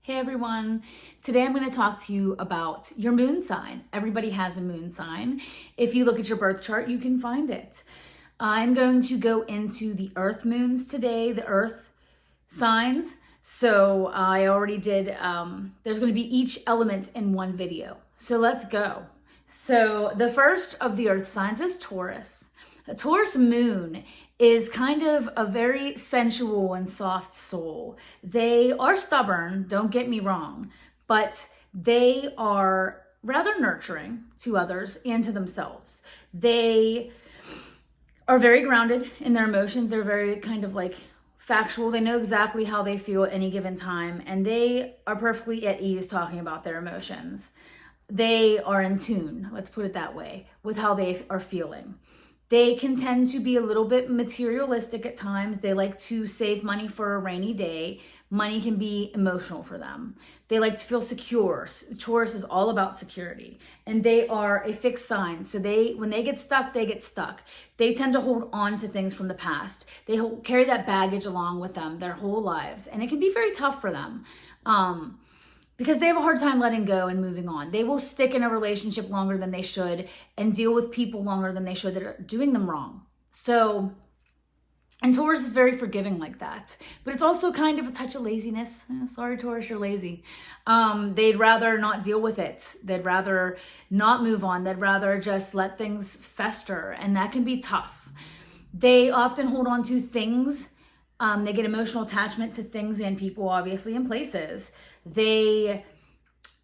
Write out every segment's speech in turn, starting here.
Hey everyone, today I'm going to talk to you about your moon sign. Everybody has a moon sign. If you look at your birth chart, you can find it. I'm going to go into the earth moons today, the earth signs. So I already did, there's going to be each element in one video. So let's go. So the first of the earth signs is Taurus. A Taurus moon is kind of a very sensual and soft soul. They are stubborn, don't get me wrong, but they are rather nurturing to others and to themselves. They are very grounded in their emotions. They're very kind of like factual. They know exactly how they feel at any given time, and they are perfectly at ease talking about their emotions. They are in tune, let's put it that way, with how they are feeling. They can tend to be a little bit materialistic at times. They like to save money for a rainy day. Money can be emotional for them. They like to feel secure. Taurus is all about security. And they are a fixed sign. So when they get stuck, they get stuck. They tend to hold on to things from the past. They carry that baggage along with them their whole lives. And it can be very tough for them. Because they have a hard time letting go and moving on. They will stick in a relationship longer than they should and deal with people longer than they should that are doing them wrong. So, and Taurus is very forgiving like that. But it's also kind of a touch of laziness. Sorry, Taurus, you're lazy. They'd rather not deal with it. They'd rather not move on. They'd rather just let things fester. And that can be tough. They often hold on to things. They get emotional attachment to things and people, obviously, and places. They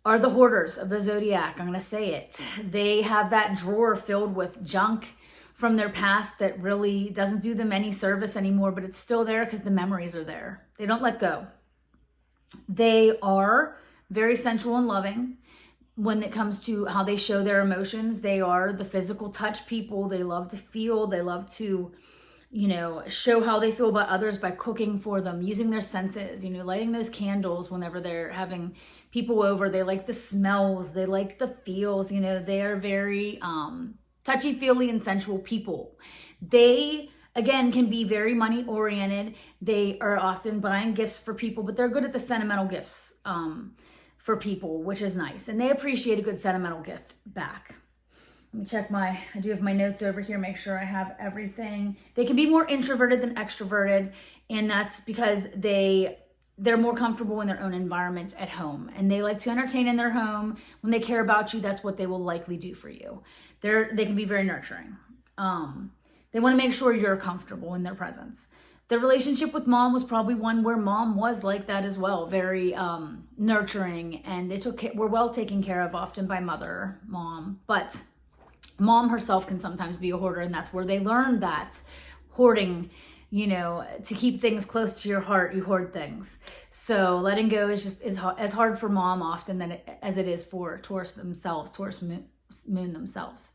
are the hoarders of the zodiac. I'm going to say it. They have that drawer filled with junk from their past that really doesn't do them any service anymore, but it's still there because the memories are there. They don't let go. They are very sensual and loving when it comes to how they show their emotions. They are the physical touch people. They love to feel. They love to show how they feel about others by cooking for them, using their senses, lighting those candles whenever they're having people over. They like the smells, they like the feels, they are very touchy-feely and sensual people. They, again, can be very money-oriented. They are often buying gifts for people, but they're good at the sentimental gifts for people, which is nice. And they appreciate a good sentimental gift back. Let me check I do have my notes over here, make sure I have everything. They can be more introverted than extroverted, and that's because they're more comfortable in their own environment at home, and they like to entertain in their home. When they care about you, that's what they will likely do for you. They can be very nurturing. They want to make sure you're comfortable in their presence. The relationship with mom was probably one where mom was like that as well, very nurturing, and were well taken care of often by mom, but mom herself can sometimes be a hoarder, and that's where they learned that hoarding, to keep things close to your heart, you hoard things. So letting go is as hard for mom often as it is for Taurus themselves, Taurus moon themselves.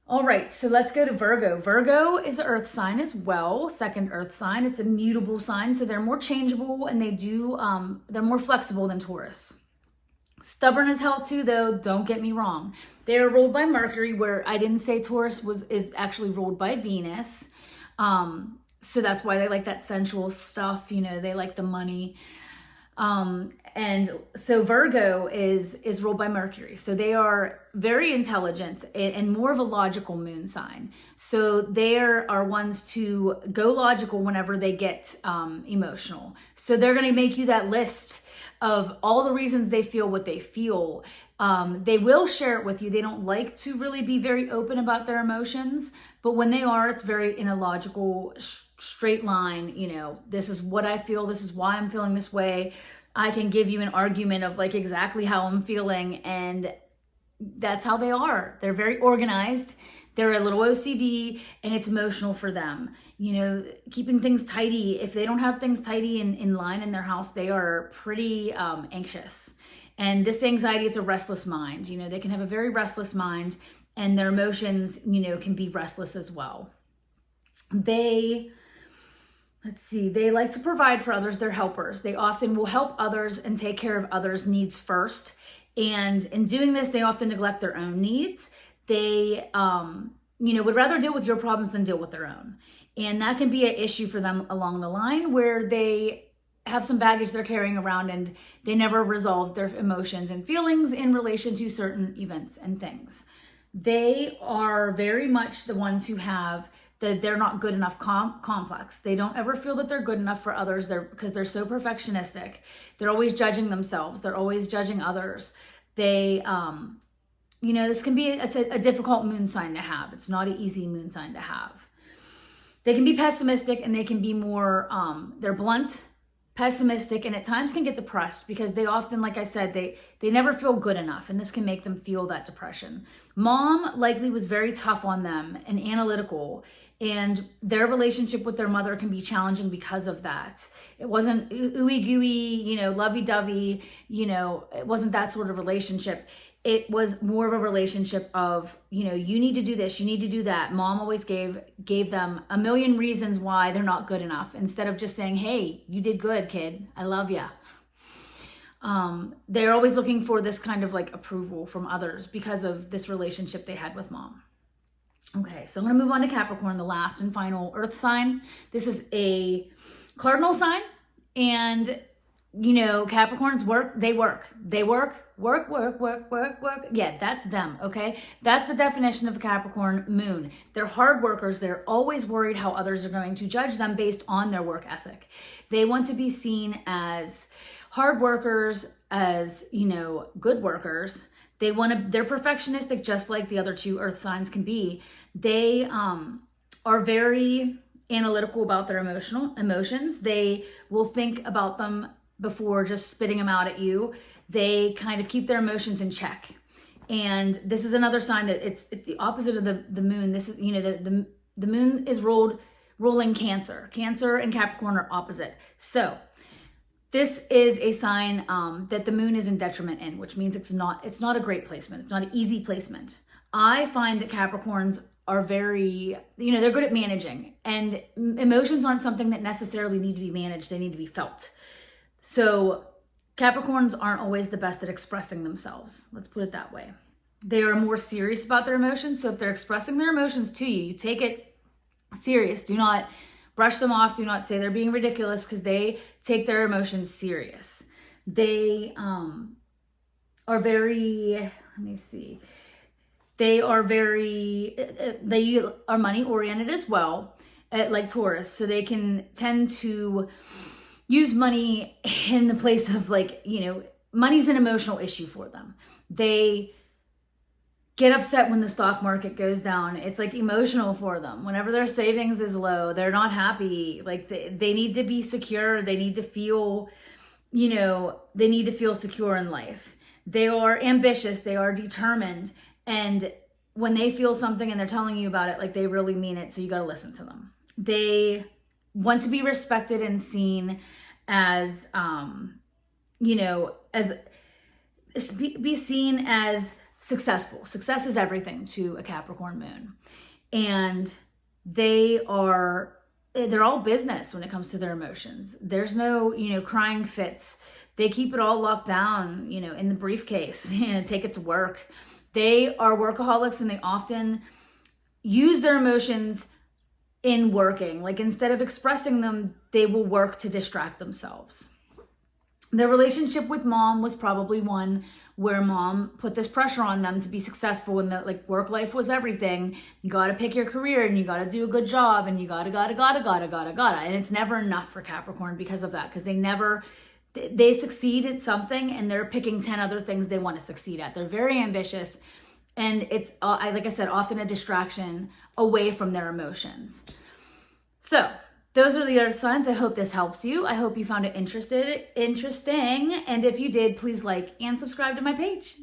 All right, so let's go to Virgo. Virgo is an earth sign as well, second earth sign. It's a mutable sign, so they're more changeable, and they're more flexible than Taurus. Stubborn as hell too, though, don't get me wrong. They are ruled by Mercury, where I didn't say Taurus is actually ruled by Venus. So that's why they like that sensual stuff, they like the money. And so Virgo is ruled by Mercury. So they are very intelligent and more of a logical moon sign. So they are ones to go logical whenever they get emotional. So they're going to make you that list of all the reasons they feel what they feel. They will share it with you. They don't like to really be very open about their emotions, but when they are, it's very in a logical, straight line. This is what I feel. This is why I'm feeling this way. I can give you an argument of like exactly how I'm feeling, and that's how they are. They're very organized. They're a little OCD, and it's emotional for them. Keeping things tidy. If they don't have things tidy in line in their house, they are pretty anxious. And this anxiety, it's a restless mind. They can have a very restless mind, and their emotions, can be restless as well. They like to provide for others. They're helpers. They often will help others and take care of others' needs first. And in doing this, they often neglect their own needs. They, would rather deal with your problems than deal with their own. And that can be an issue for them along the line, where they have some baggage they're carrying around, and they never resolve their emotions and feelings in relation to certain events and things. They are very much the ones who have the they're not good enough complex. They don't ever feel that they're good enough for others because they're so perfectionistic. They're always judging themselves. They're always judging others. They, this can be a difficult moon sign to have. It's not an easy moon sign to have. They can be pessimistic, and they can be more, they're blunt, pessimistic, and at times can get depressed because they often, like I said, they never feel good enough, and this can make them feel that depression. Mom likely was very tough on them and analytical, and their relationship with their mother can be challenging because of that. It wasn't ooey gooey, lovey-dovey, it wasn't that sort of relationship. It was more of a relationship of, you need to do this, you need to do that. Mom always gave them a million reasons why they're not good enough, instead of just saying, hey, you did good, kid. I love ya. They're always looking for this kind of like approval from others because of this relationship they had with mom. Okay, so I'm going to move on to Capricorn, the last and final earth sign. This is a cardinal sign, and Capricorns work. Yeah, that's them, okay? That's the definition of a Capricorn moon. They're hard workers. They're always worried how others are going to judge them based on their work ethic. They want to be seen as hard workers, as, good workers. They're perfectionistic, just like the other two earth signs can be. They are very analytical about their emotions. They will think about them before just spitting them out at you. They kind of keep their emotions in check. And this is another sign that it's the opposite of the moon. This is, the moon is ruling Cancer. Cancer and Capricorn are opposite. So this is a sign that the moon is in detriment in, which means it's not a great placement. It's not an easy placement. I find that Capricorns are very, they're good at managing, and emotions aren't something that necessarily need to be managed. They need to be felt. So Capricorns aren't always the best at expressing themselves. Let's put it that way. They are more serious about their emotions. So if they're expressing their emotions to you, you take it serious. Do not brush them off. Do not say they're being ridiculous, because they take their emotions serious. They are very, let me see. They are they are money oriented as well, like Taurus. So they can tend to use money in the place of money's an emotional issue for them. They get upset when the stock market goes down. It's emotional for them. Whenever their savings is low, they're not happy. They need to be secure. They need to feel, they need to feel secure in life. They are ambitious. They are determined. And when they feel something and they're telling you about it, they really mean it. So you got to listen to them. They want to be respected and seen as, be seen as successful. Success is everything to a Capricorn moon. And they're all business when it comes to their emotions. There's no, crying fits. They keep it all locked down, in the briefcase, take it to work. They are workaholics, and they often use their emotions in working. Instead of expressing them, they will work to distract themselves. Their relationship with mom was probably one where mom put this pressure on them to be successful, and that work life was everything. You got to pick your career, and you got to do a good job, and you gotta. And it's never enough for Capricorn because of that, because they succeed at something and they're picking 10 other things they want to succeed at. They're very ambitious, and it's, like I said, often a distraction away from their emotions. So those are the earth signs. I hope this helps you. I hope you found it interesting. And if you did, please like and subscribe to my page.